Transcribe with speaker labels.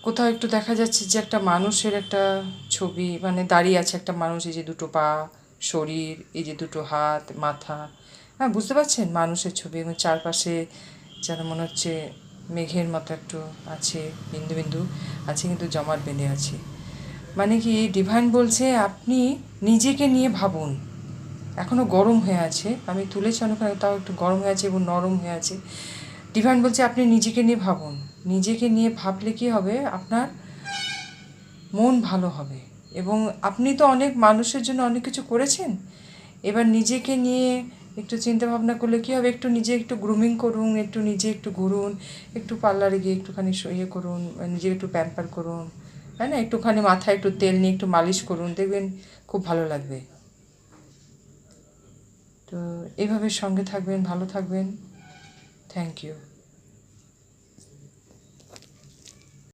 Speaker 1: কোথাও একটু দেখা যাচ্ছে যে একটা মানুষের একটা ছবি, মানে দাঁড়িয়ে আছে একটা মানুষ, এই যে দুটো পা, শরীর, এই যে দুটো হাত, মাথা, হ্যাঁ বুঝতে পারছেন, মানুষের ছবি, এবং চারপাশে যেন মনে হচ্ছে মেঘের মতো একটু আছে, বিন্দু বিন্দু আছে, কিন্তু জমাট বেঁধে আছে। মানে কি ডিভাইন বলছে আপনি নিজেকে নিয়ে ভাবুন। এখনও গরম হয়ে আছে, আমি তুলেছি অনেকক্ষণ, তাও একটু গরম হয়ে আছে এবং নরম হয়ে আছে। ডিভাইন বলছে আপনি নিজেকে নিয়ে ভাবুন। নিজেকে নিয়ে ভাবলে কি হবে, আপনার মন ভালো হবে। এবং আপনি তো অনেক মানুষের জন্য অনেক কিছু করেছেন, এবার নিজেকে নিয়ে একটু চিন্তা ভাবনা করলে কী হবে, একটু নিজে একটু গ্রুমিং করুন, একটু নিজে একটু ঘুরুন, একটু পার্লারে গিয়ে একটুখানি ইয়ে করুন, নিজে একটু প্যাম্পার করুন, তাই না, একটুখানি মাথায় একটু তেল নিয়ে একটু মালিশ করুন, দেখবেন খুব ভালো লাগবে। তো এইভাবে সঙ্গে থাকবেন, ভালো থাকবেন। Thank you.